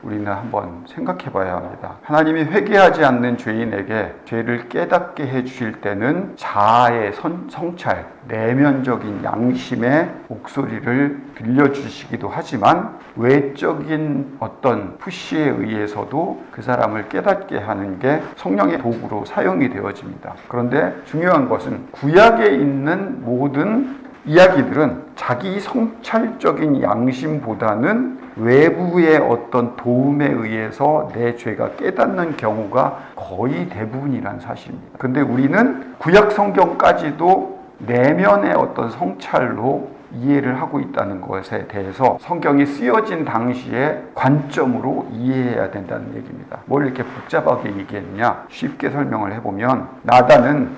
우리는 한번 생각해 봐야 합니다. 하나님이 회개하지 않는 죄인에게 죄를 깨닫게 해주실 때는 자아의 성찰, 내면적인 양심의 목소리를 들려주시기도 하지만 외적인 어떤 푸시에 의해서도 그 사람을 깨닫게 하는 게 성령의 도구로 사용이 되어집니다. 그런데 중요한 것은 구약에 있는 모든 이야기들은 자기 성찰적인 양심보다는 외부의 어떤 도움에 의해서 내 죄가 깨닫는 경우가 거의 대부분이란 사실입니다. 그런데 우리는 구약 성경까지도 내면의 어떤 성찰로 이해를 하고 있다는 것에 대해서 성경이 쓰여진 당시의 관점으로 이해해야 된다는 얘기입니다. 뭘 이렇게 복잡하게 얘기했냐? 쉽게 설명을 해보면 나단은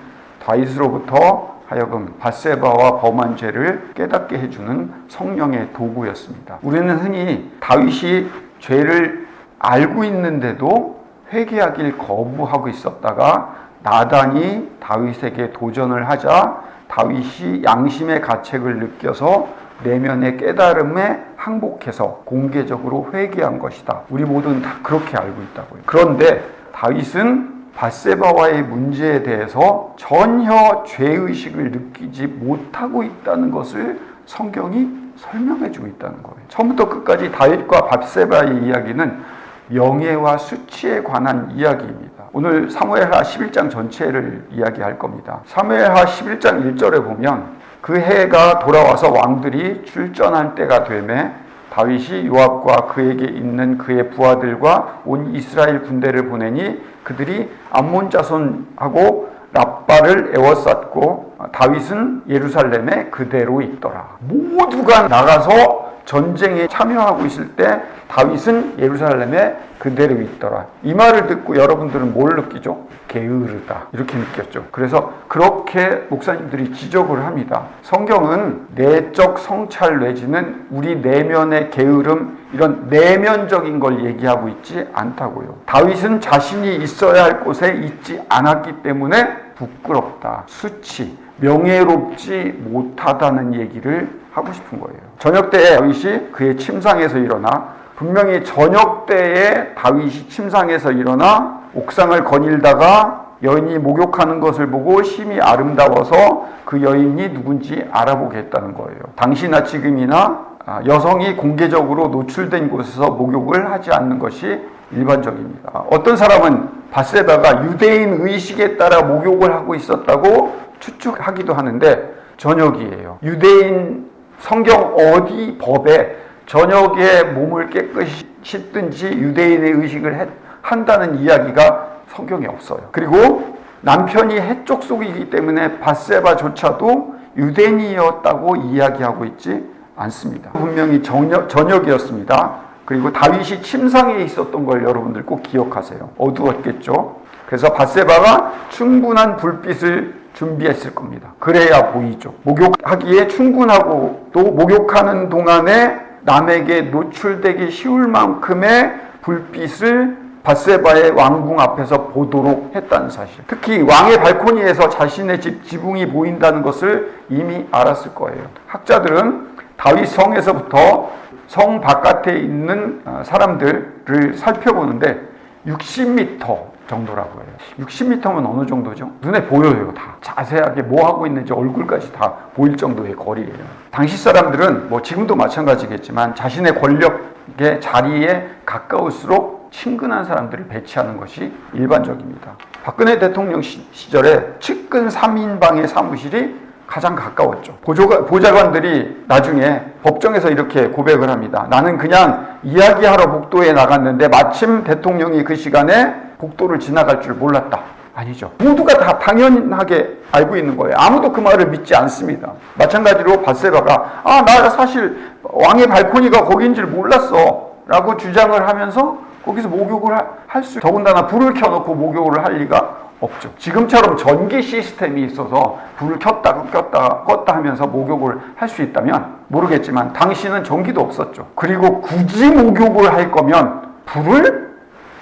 다윗으로부터 하여금 밧세바와 범한 죄를 깨닫게 해주는 성령의 도구였습니다. 우리는 흔히 다윗이 죄를 알고 있는데도 회개하길 거부하고 있었다가 나단이 다윗에게 도전을 하자 다윗이 양심의 가책을 느껴서 내면의 깨달음에 항복해서 공개적으로 회개한 것이다. 우리 모두는 다 그렇게 알고 있다고요. 그런데 다윗은 밧세바와의 문제에 대해서 전혀 죄의식을 느끼지 못하고 있다는 것을 성경이 설명해주고 있다는 거예요. 처음부터 끝까지 다윗과 밧세바의 이야기는 명예와 수치에 관한 이야기입니다. 오늘 사무엘하 11장 전체를 이야기할 겁니다. 사무엘하 11장 1절에 보면 그 해가 돌아와서 왕들이 출전할 때가 되매 다윗이 요압과 그에게 있는 그의 부하들과 온 이스라엘 군대를 보내니 그들이 암몬 자손하고 랍바를 에워쌌고 다윗은 예루살렘에 그대로 있더라. 모두가 나가서 전쟁에 참여하고 있을 때 다윗은 예루살렘에 그대로 있더라. 이 말을 듣고 여러분들은 뭘 느끼죠? 게으르다. 이렇게 느꼈죠. 그래서 그렇게 목사님들이 지적을 합니다. 성경은 내적 성찰 내지는 우리 내면의 게으름, 이런 내면적인 걸 얘기하고 있지 않다고요. 다윗은 자신이 있어야 할 곳에 있지 않았기 때문에 부끄럽다, 수치, 명예롭지 못하다는 얘기를 하고 싶은 거예요. 저녁 때에 다윗이 그의 침상에서 일어나, 분명히 저녁 때에 다윗이 침상에서 일어나 옥상을 거닐다가 여인이 목욕하는 것을 보고 심히 아름다워서 그 여인이 누군지 알아보게 했다는 거예요. 당시나 지금이나 여성이 공개적으로 노출된 곳에서 목욕을 하지 않는 것이 일반적입니다. 어떤 사람은 밧세바가 유대인 의식에 따라 목욕을 하고 있었다고 추측하기도 하는데 저녁이에요. 유대인 성경 어디 법에 저녁에 몸을 깨끗이 씻든지 유대인의 의식을 한다는 이야기가 성경에 없어요. 그리고 남편이 해쪽 속이기 때문에 밧세바조차도 유대인이었다고 이야기하고 있지 않습니다. 분명히 저녁이었습니다. 그리고 다윗이 침상에 있었던 걸 여러분들 꼭 기억하세요. 어두웠겠죠. 그래서 밧세바가 충분한 불빛을 준비했을 겁니다. 그래야 보이죠. 목욕하기에 충분하고 또 목욕하는 동안에 남에게 노출되기 쉬울 만큼의 불빛을 밧세바의 왕궁 앞에서 보도록 했다는 사실. 특히 왕의 발코니에서 자신의 집 지붕이 보인다는 것을 이미 알았을 거예요. 학자들은 다윗 성에서부터 성 바깥에 있는 사람들을 살펴보는데 60m 정도라고 해요. 60m면 어느 정도죠? 눈에 보여요. 다 자세하게 뭐 하고 있는지 얼굴까지 다 보일 정도의 거리예요. 당시 사람들은 뭐 지금도 마찬가지겠지만 자신의 권력의 자리에 가까울수록 친근한 사람들을 배치하는 것이 일반적입니다. 박근혜 대통령 시절에 측근 3인방의 사무실이 가장 가까웠죠. 보좌관들이 나중에 법정에서 이렇게 고백을 합니다. 나는 그냥 이야기하러 복도에 나갔는데 마침 대통령이 그 시간에 복도를 지나갈 줄 몰랐다. 아니죠. 모두가 다 당연하게 알고 있는 거예요. 아무도 그 말을 믿지 않습니다. 마찬가지로 밧세바가 나 사실 왕의 발코니가 거기인 줄 몰랐어 라고 주장을 하면서 거기서 목욕을 할 수, 더군다나 불을 켜놓고 목욕을 할 리가 없죠. 지금처럼 전기 시스템이 있어서 불을 켰다 껐다 하면서 목욕을 할 수 있다면 모르겠지만 당시는 전기도 없었죠. 그리고 굳이 목욕을 할 거면 불을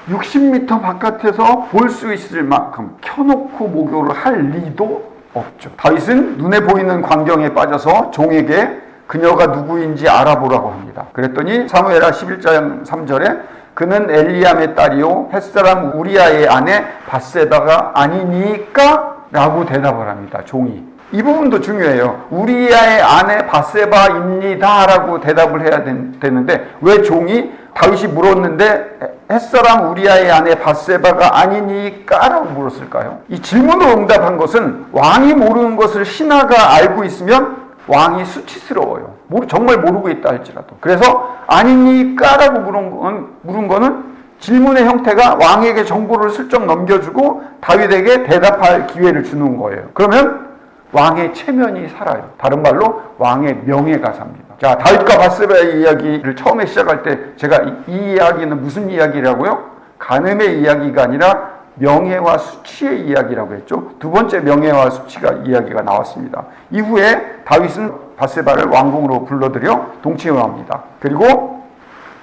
60m 바깥에서 볼 수 있을 만큼 켜놓고 목욕을 할 리도 없죠. 다윗은 눈에 보이는 광경에 빠져서 종에게 그녀가 누구인지 알아보라고 합니다. 그랬더니 사무엘하 11장 3절에 그는 엘리암의 딸이요 햇사람 우리아의 아내 밧세바가 아니니까? 라고 대답을 합니다. 종이. 이 부분도 중요해요. 우리아의 아내 밧세바입니다 라고 대답을 해야 되는데 왜 종이 다윗이 물었는데 햇사람 우리아의 아내 밧세바가 아니니까? 라고 물었을까요? 이 질문으로 응답한 것은 왕이 모르는 것을 신하가 알고 있으면 왕이 수치스러워요. 정말 모르고 있다 할지라도. 그래서 아니니까? 라고 물은 거는 질문의 형태가 왕에게 정보를 슬쩍 넘겨주고 다윗에게 대답할 기회를 주는 거예요. 그러면 왕의 체면이 살아요. 다른 말로 왕의 명예가 삽니다. 자, 다윗과 밧세바의 이야기를 처음에 시작할 때 제가 이 이야기는 무슨 이야기라고요? 간음의 이야기가 아니라 명예와 수치의 이야기라고 했죠. 두 번째 명예와 수치가 이야기가 나왔습니다. 이후에 다윗은 밧세바를 왕궁으로 불러들여 동침을 합니다. 그리고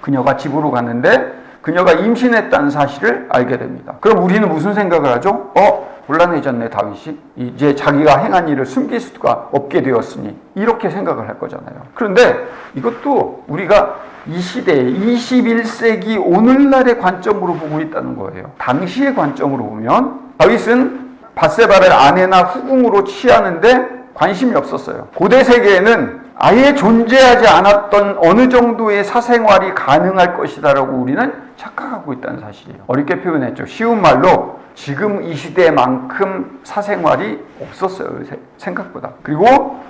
그녀가 집으로 갔는데 그녀가 임신했다는 사실을 알게 됩니다. 그럼 우리는 무슨 생각을 하죠? 곤란해졌네 다윗이. 이제 자기가 행한 일을 숨길 수가 없게 되었으니 이렇게 생각을 할 거잖아요. 그런데 이것도 우리가 이 시대에 21세기 오늘날의 관점으로 보고 있다는 거예요. 당시의 관점으로 보면 다윗은 밧세바를 아내나 후궁으로 취하는데 관심이 없었어요. 고대 세계에는 아예 존재하지 않았던 어느 정도의 사생활이 가능할 것이다라고 우리는 착각하고 있다는 사실이에요. 어렵게 표현했죠. 쉬운 말로 지금 이 시대만큼 사생활이 없었어요. 생각보다. 그리고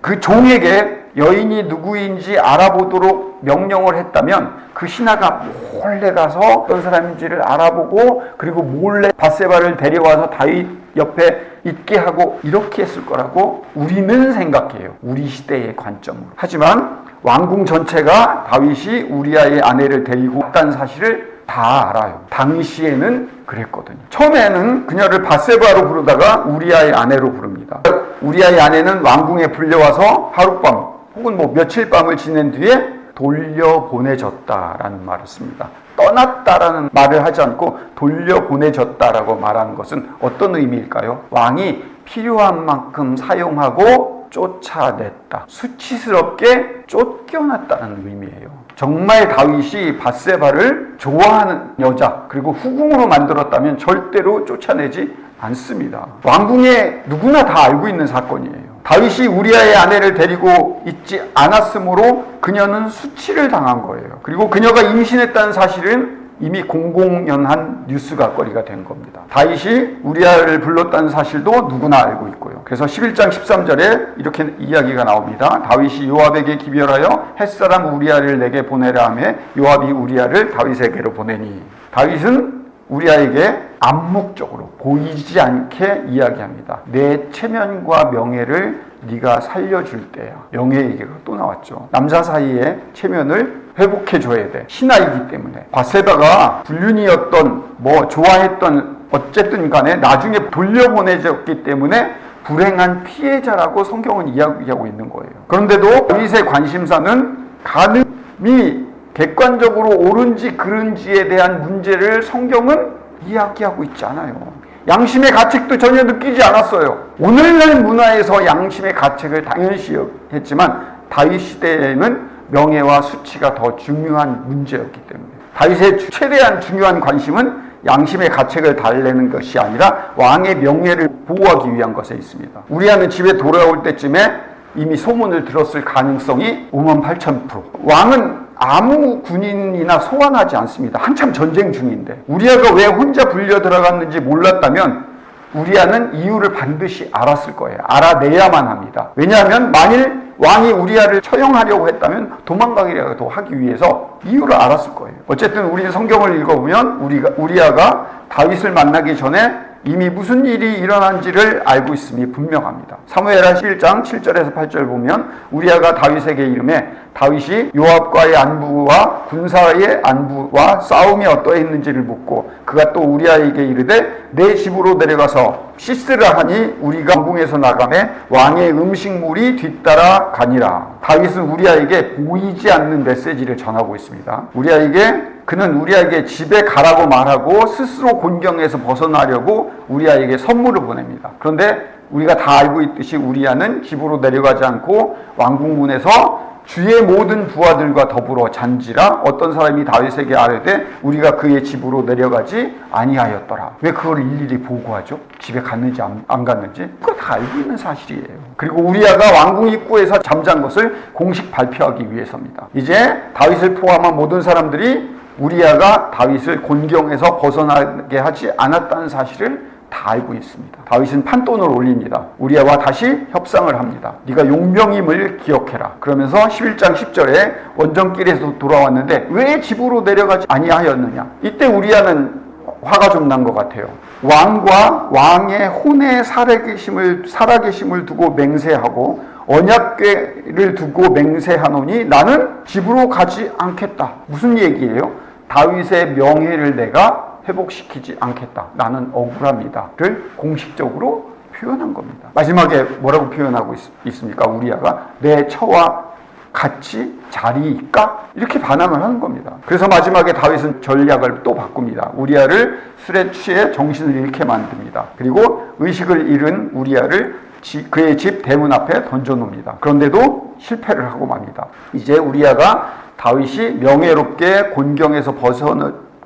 그 종에게 여인이 누구인지 알아보도록 명령을 했다면 그 신하가 몰래 가서 어떤 사람인지를 알아보고 그리고 몰래 밧세바를 데려와서 다윗 옆에 있게 하고 이렇게 했을 거라고 우리는 생각해요. 우리 시대의 관점으로. 하지만 왕궁 전체가 다윗이 우리아의 아내를 데리고 왔다는 사실을 다 알아요. 당시에는 그랬거든요. 처음에는 그녀를 밧세바로 부르다가 우리아의 아내로 부릅니다. 우리아의 아내는 왕궁에 불려와서 하룻밤 혹은 며칠 밤을 지낸 뒤에 돌려보내졌다라는 말을 씁니다. 떠났다라는 말을 하지 않고 돌려보내졌다라고 말하는 것은 어떤 의미일까요? 왕이 필요한 만큼 사용하고 쫓아냈다. 수치스럽게 쫓겨났다는 의미예요. 정말 다윗이 밧세바를 좋아하는 여자 그리고 후궁으로 만들었다면 절대로 쫓아내지 않습니다. 왕궁에 누구나 다 알고 있는 사건이에요. 다윗이 우리아의 아내를 데리고 있지 않았으므로 그녀는 수치를 당한 거예요. 그리고 그녀가 임신했다는 사실은 이미 공공연한 뉴스거리가 된 겁니다. 다윗이 우리아를 불렀다는 사실도 누구나 알고 있고요. 그래서 11장 13절에 이렇게 이야기가 나옵니다. 다윗이 요압에게 기별하여 햇사람 우리아를 내게 보내라 하며 요압이 우리아를 다윗에게로 보내니 다윗은 우리아에게 암묵적으로 보이지 않게 이야기합니다. 내 체면과 명예를 네가 살려줄 때야. 명예 얘기가 또 나왔죠. 남자 사이의 체면을 회복해줘야 돼. 신하이기 때문에. 밧세바가 불륜이었던 좋아했던 어쨌든 간에 나중에 돌려보내졌기 때문에 불행한 피해자라고 성경은 이야기하고 있는 거예요. 그런데도 다윗의 관심사는 간음이 객관적으로 옳은지 그른지에 대한 문제를 성경은 이야기하고 있지 않아요. 양심의 가책도 전혀 느끼지 않았어요. 오늘날 문화에서 양심의 가책을 당연시했지만 다윗 시대에는 명예와 수치가 더 중요한 문제였기 때문에 다윗의 최대한 중요한 관심은 양심의 가책을 달래는 것이 아니라 왕의 명예를 보호하기 위한 것에 있습니다. 우리아는 집에 돌아올 때쯤에 이미 소문을 들었을 가능성이 58,000%. 왕은 아무 군인이나 소환하지 않습니다. 한참 전쟁 중인데 우리아가 왜 혼자 불려 들어갔는지 몰랐다면 우리아는 이유를 반드시 알았을 거예요. 알아내야만 합니다. 왜냐하면 만일 왕이 우리아를 처형하려고 했다면 도망가기라도 하기 위해서 이유를 알았을 거예요. 어쨌든 우리는 성경을 읽어보면 우리아가 다윗을 만나기 전에 이미 무슨 일이 일어난지를 알고 있음이 분명합니다. 사무엘하 11장 7절에서 8절 보면 우리아가 다윗에게 이르매 다윗이 요압과의 안부와 군사의 안부와 싸움이 어떠했는지를 묻고 그가 또 우리아에게 이르되 내 집으로 내려가서 씻으라 하니 우리가 왕궁에서 나가매 왕의 음식물이 뒤따라 가니라. 다윗은 우리아에게 보이지 않는 메시지를 전하고 있습니다. 그는 우리아에게 집에 가라고 말하고 스스로 곤경에서 벗어나려고 우리아에게 선물을 보냅니다. 그런데 우리가 다 알고 있듯이 우리아는 집으로 내려가지 않고 왕궁문에서 주의 모든 부하들과 더불어 잔지라 어떤 사람이 다윗에게 아뢰되 우리가 그의 집으로 내려가지 아니하였더라. 왜 그걸 일일이 보고하죠? 집에 갔는지 안 갔는지? 그거 다 알고 있는 사실이에요. 그리고 우리아가 왕궁 입구에서 잠잔 것을 공식 발표하기 위해서입니다. 이제 다윗을 포함한 모든 사람들이 우리아가 다윗을 곤경에서 벗어나게 하지 않았다는 사실을 다 알고 있습니다. 다윗은 판돈을 올립니다. 우리아와 다시 협상을 합니다. 네가 용병임을 기억해라. 그러면서 11장 10절에 원정길에서 돌아왔는데 왜 집으로 내려가지 아니하였느냐. 이때 우리아는 화가 좀 난 것 같아요. 왕과 왕의 혼의 살아계심을 두고 맹세하고 언약궤를 두고 맹세하노니 나는 집으로 가지 않겠다. 무슨 얘기예요? 다윗의 명예를 내가 회복시키지 않겠다. 나는 억울합니다.를 공식적으로 표현한 겁니다. 마지막에 뭐라고 표현하고 있습니까? 우리아가 내 처와 같이 자리일까? 이렇게 반항을 하는 겁니다. 그래서 마지막에 다윗은 전략을 또 바꿉니다. 우리아를 술에 취해 정신을 잃게 만듭니다. 그리고 의식을 잃은 우리아를 그의 집 대문 앞에 던져놓습니다. 그런데도 실패를 하고 맙니다. 이제 우리아가 다윗이 명예롭게 곤경에서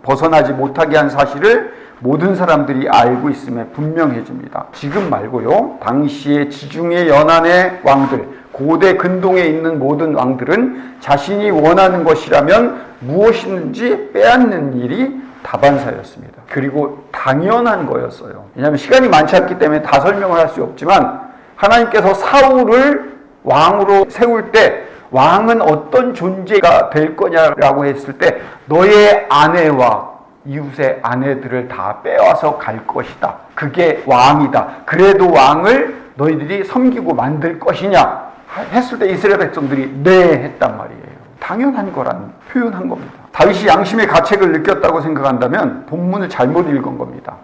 벗어나지 못하게 한 사실을 모든 사람들이 알고 있음에 분명해집니다. 지금 말고요. 당시의 지중해 연안의 왕들, 고대 근동에 있는 모든 왕들은 자신이 원하는 것이라면 무엇이든지 빼앗는 일이 다반사였습니다. 그리고 당연한 거였어요. 왜냐하면 시간이 많지 않기 때문에 다 설명을 할 수 없지만 하나님께서 사울을 왕으로 세울 때 왕은 어떤 존재가 될 거냐라고 했을 때 너의 아내와 이웃의 아내들을 다 빼와서 갈 것이다. 그게 왕이다. 그래도 왕을 너희들이 섬기고 만들 것이냐 했을 때 이스라엘 백성들이 네 했단 말이에요. 당연한 거란 표현한 겁니다. 다윗이 양심의 가책을 느꼈다고 생각한다면 본문을 잘못 읽은 겁니다.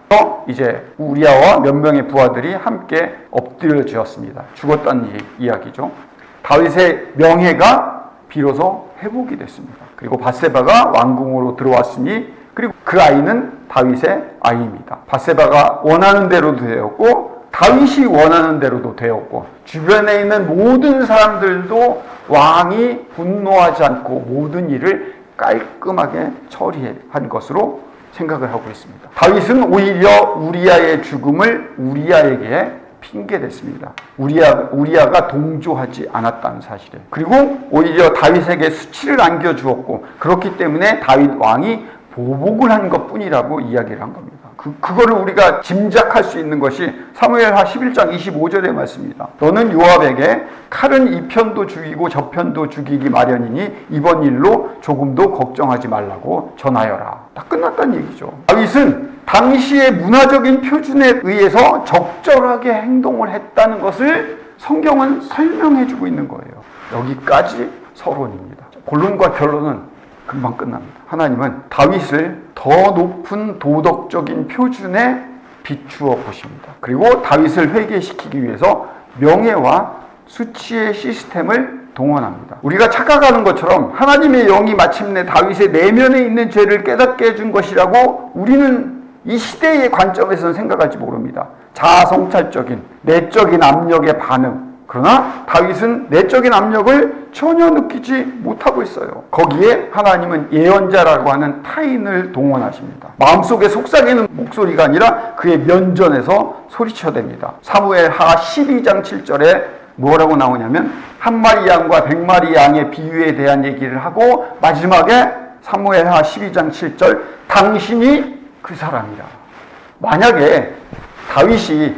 이제 우리아와 몇 명의 부하들이 함께 엎드려지었습니다. 죽었다는 이야기죠. 다윗의 명예가 비로소 회복이 됐습니다. 그리고 밧세바가 왕궁으로 들어왔으니 그리고 그 아이는 다윗의 아이입니다. 밧세바가 원하는 대로도 되었고 다윗이 원하는 대로도 되었고 주변에 있는 모든 사람들도 왕이 분노하지 않고 모든 일을 깔끔하게 처리한 것으로 생각을 하고 있습니다. 다윗은 오히려 우리아의 죽음을 우리아에게 핑계댔습니다. 우리아가 동조하지 않았다는 사실에. 그리고 오히려 다윗에게 수치를 안겨주었고 그렇기 때문에 다윗 왕이 보복을 한 것뿐이라고 이야기를 한 겁니다. 그거를 우리가 짐작할 수 있는 것이 사무엘하 11장 25절의 말씀입니다. 너는 요압에게 칼은 이 편도 죽이고 저 편도 죽이기 마련이니 이번 일로 조금도 걱정하지 말라고 전하여라. 다 끝났다는 얘기죠. 다윗은 당시의 문화적인 표준에 의해서 적절하게 행동을 했다는 것을 성경은 설명해주고 있는 거예요. 여기까지 서론입니다. 본론과 결론은 금방 끝납니다. 하나님은 다윗을 더 높은 도덕적인 표준에 비추어 보십니다. 그리고 다윗을 회개시키기 위해서 명예와 수치의 시스템을 동원합니다. 우리가 착각하는 것처럼 하나님의 영이 마침내 다윗의 내면에 있는 죄를 깨닫게 해준 것이라고 우리는 이 시대의 관점에서는 생각할지 모릅니다. 자아성찰적인 내적인 압력의 반응. 그러나 다윗은 내적인 압력을 전혀 느끼지 못하고 있어요. 거기에 하나님은 예언자라고 하는 타인을 동원하십니다. 마음속에 속삭이는 목소리가 아니라 그의 면전에서 소리쳐댑니다. 사무엘하 12장 7절에 뭐라고 나오냐면 한 마리 양과 100마리 양의 비유에 대한 얘기를 하고 마지막에 사무엘하 12장 7절 당신이 그 사람이라. 만약에 다윗이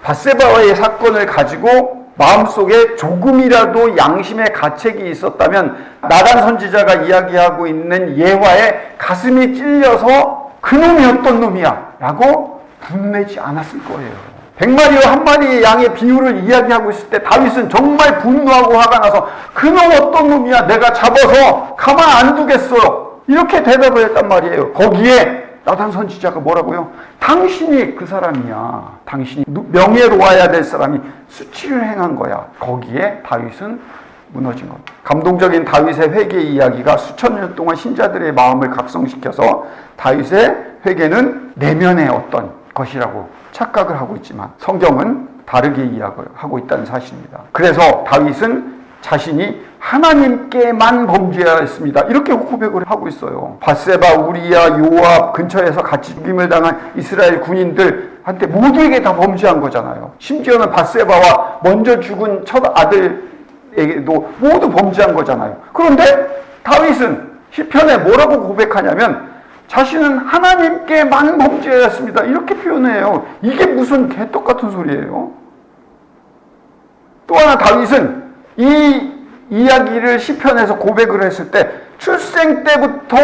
밧세바와의 사건을 가지고 마음속에 조금이라도 양심의 가책이 있었다면 나단 선지자가 이야기하고 있는 예화에 가슴이 찔려서 그놈이 어떤 놈이야 라고 분내지 않았을 거예요. 100마리와 한 마리의 양의 비유를 이야기하고 있을 때 다윗은 정말 분노하고 화가 나서 그놈 어떤 놈이야 내가 잡아서 가만 안 두겠어 이렇게 대답을 했단 말이에요. 거기에 나단 선지자가 뭐라고요? 당신이 그 사람이야. 당신이 명예로워야 될 사람이 수치를 행한 거야. 거기에 다윗은 무너진 겁니다. 감동적인 다윗의 회개 이야기가 수천 년 동안 신자들의 마음을 각성시켜서 다윗의 회개는 내면의 어떤 것이라고 착각을 하고 있지만 성경은 다르게 이야기하고 있다는 사실입니다. 그래서 다윗은 자신이 하나님께만 범죄하였습니다. 이렇게 고백을 하고 있어요. 밧세바, 우리야, 요압 근처에서 같이 죽임을 당한 이스라엘 군인들한테 모두에게 다 범죄한 거잖아요. 심지어는 밧세바와 먼저 죽은 첫 아들에게도 모두 범죄한 거잖아요. 그런데 다윗은 시편에 뭐라고 고백하냐면 자신은 하나님께만 범죄하였습니다. 이렇게 표현해요. 이게 무슨 개떡 같은 소리예요? 또 하나 다윗은 이 이야기를 시편에서 고백을 했을 때 출생 때부터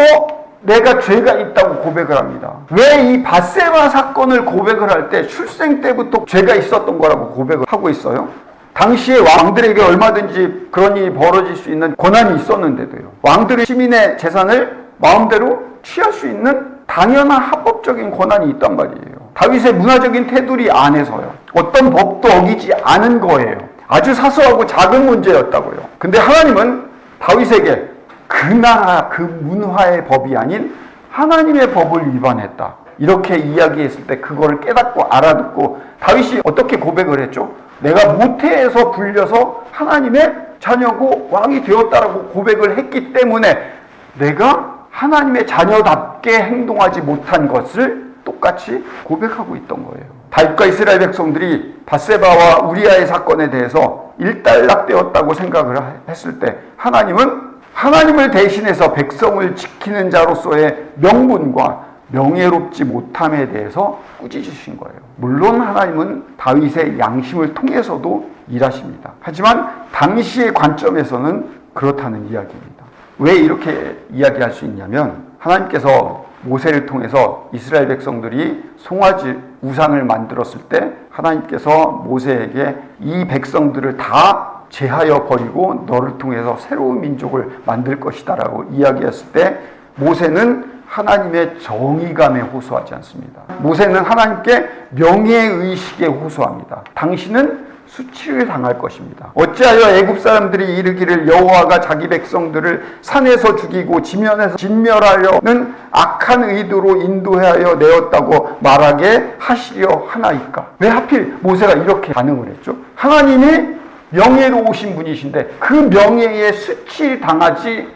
내가 죄가 있다고 고백을 합니다. 왜 이 밧세바 사건을 고백을 할 때 출생 때부터 죄가 있었던 거라고 고백을 하고 있어요? 당시에 왕들에게 얼마든지 그런 일이 벌어질 수 있는 권한이 있었는데도요. 왕들이 시민의 재산을 마음대로 취할 수 있는 당연한 합법적인 권한이 있단 말이에요. 다윗의 문화적인 테두리 안에서요. 어떤 법도 어기지 않은 거예요. 아주 사소하고 작은 문제였다고요. 근데 하나님은 다윗에게 그 나라, 그 문화의 법이 아닌 하나님의 법을 위반했다. 이렇게 이야기했을 때 그거를 깨닫고 알아듣고 다윗이 어떻게 고백을 했죠? 내가 모태에서 불려서 하나님의 자녀고 왕이 되었다라고 고백을 했기 때문에 내가 하나님의 자녀답게 행동하지 못한 것을 똑같이 고백하고 있던 거예요. 다윗과 이스라엘 백성들이 밧세바와 우리아의 사건에 대해서 일단락되었다고 생각을 했을 때 하나님은 하나님을 대신해서 백성을 지키는 자로서의 명분과 명예롭지 못함에 대해서 꾸짖으신 거예요. 물론 하나님은 다윗의 양심을 통해서도 일하십니다. 하지만 당시의 관점에서는 그렇다는 이야기입니다. 왜 이렇게 이야기할 수 있냐면 하나님께서 모세를 통해서 이스라엘 백성들이 송아지 우상을 만들었을 때 하나님께서 모세에게 이 백성들을 다 제하여 버리고 너를 통해서 새로운 민족을 만들 것이다 라고 이야기했을 때 모세는 하나님의 정의감에 호소하지 않습니다. 모세는 하나님께 명예의식에 호소합니다. 당신은 수치를 당할 것입니다. 어찌하여 애굽 사람들이 이르기를 여호와가 자기 백성들을 산에서 죽이고 지면에서 진멸하려는 악한 의도로 인도하여 내었다고 말하게 하시려 하나이까? 왜 하필 모세가 이렇게 반응을 했죠? 하나님이 명예로우신 분이신데 그 명예에 수치 당하지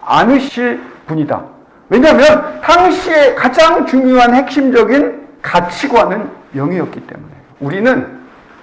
않으실 분이다. 왜냐하면 당시에 가장 중요한 핵심적인 가치관은 명예였기 때문에. 우리는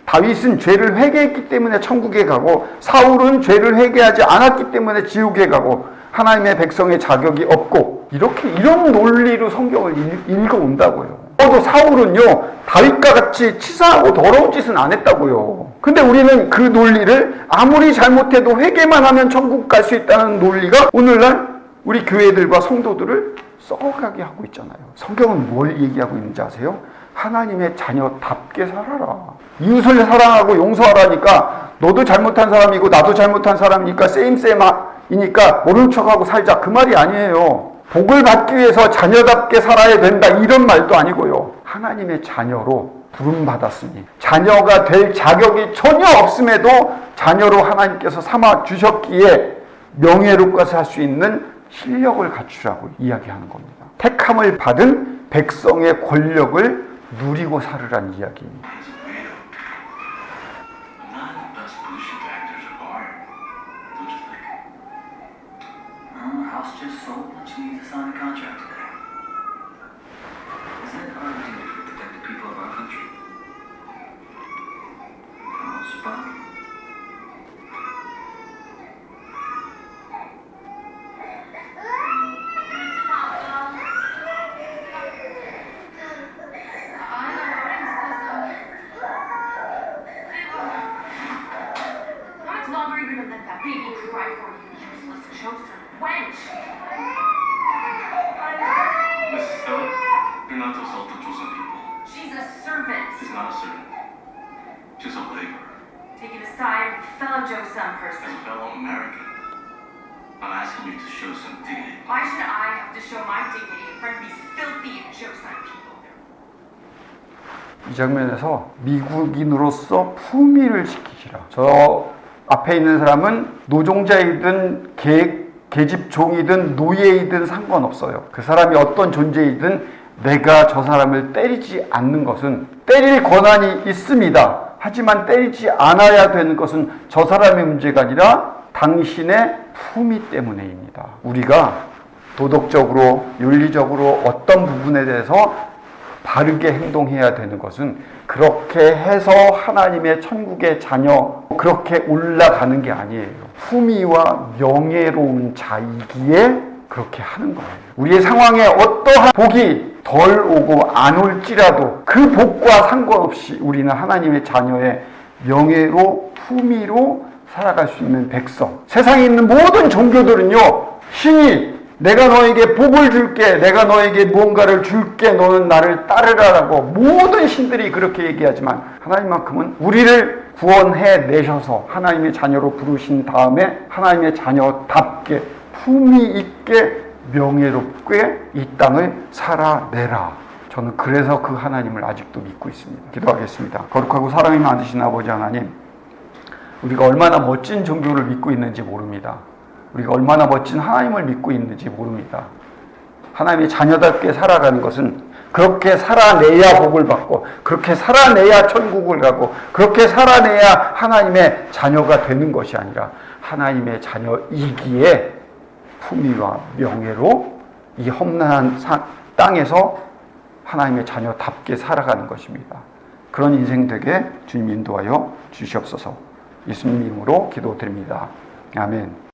다윗은 죄를 회개했기 때문에 천국에 가고 사울은 죄를 회개하지 않았기 때문에 지옥에 가고 하나님의 백성의 자격이 없고 이런 논리로 성경을 읽어온다고요. 또 사울은요 다윗과 같이 치사하고 더러운 짓은 안 했다고요. 근데 우리는 그 논리를 아무리 잘못해도 회개만 하면 천국 갈 수 있다는 논리가 오늘날 우리 교회들과 성도들을 썩어가게 하고 있잖아요. 성경은 뭘 얘기하고 있는지 아세요? 하나님의 자녀답게 살아라. 이웃을 사랑하고 용서하라니까 너도 잘못한 사람이고 나도 잘못한 사람이니까 세임세임이니까 모른 척하고 살자. 그 말이 아니에요. 복을 받기 위해서 자녀답게 살아야 된다. 이런 말도 아니고요. 하나님의 자녀로 부름받았으니 자녀가 될 자격이 전혀 없음에도 자녀로 하나님께서 삼아 주셨기에 명예롭게 살 수 있는 실력을 갖추라고 이야기하는 겁니다. 택함을 받은 백성의 권력을 누리고 살으란 이야기입니다. 이 장면에서 미국인으로서 품위를 지키시라. 저 앞에 있는 사람은 노동자이든 계집종이든 노예이든 상관없어요. 그 사람이 어떤 존재이든 내가 저 사람을 때리지 않는 것은 때릴 권한이 있습니다. 하지만 때리지 않아야 되는 것은 저 사람의 문제가 아니라 당신의 품위 때문에입니다. 우리가 도덕적으로, 윤리적으로 어떤 부분에 대해서 바르게 행동해야 되는 것은 그렇게 해서 하나님의 천국의 자녀, 그렇게 올라가는 게 아니에요. 품위와 명예로운 자이기에 그렇게 하는 거예요. 우리의 상황에 어떠한 복이 덜 오고 안 올지라도 그 복과 상관없이 우리는 하나님의 자녀의 명예로, 품위로 살아갈 수 있는 백성. 세상에 있는 모든 종교들은요, 신이 내가 너에게 복을 줄게, 내가 너에게 무언가를 줄게, 너는 나를 따르라라고 모든 신들이 그렇게 얘기하지만 하나님만큼은 우리를 구원해 내셔서 하나님의 자녀로 부르신 다음에 하나님의 자녀답게 품위 있게 명예롭게 이 땅을 살아내라. 저는 그래서 그 하나님을 아직도 믿고 있습니다. 기도하겠습니다. 거룩하고 사랑이 많으신 아버지 하나님, 우리가 얼마나 멋진 종교를 믿고 있는지 모릅니다. 우리가 얼마나 멋진 하나님을 믿고 있는지 모릅니다. 하나님의 자녀답게 살아가는 것은 그렇게 살아내야 복을 받고, 그렇게 살아내야 천국을 가고, 그렇게 살아내야 하나님의 자녀가 되는 것이 아니라 하나님의 자녀이기에 품위와 명예로 이 험난한 땅에서 하나님의 자녀답게 살아가는 것입니다. 그런 인생 되게 주님 인도하여 주시옵소서. 예수님 이름으로 기도드립니다. 아멘.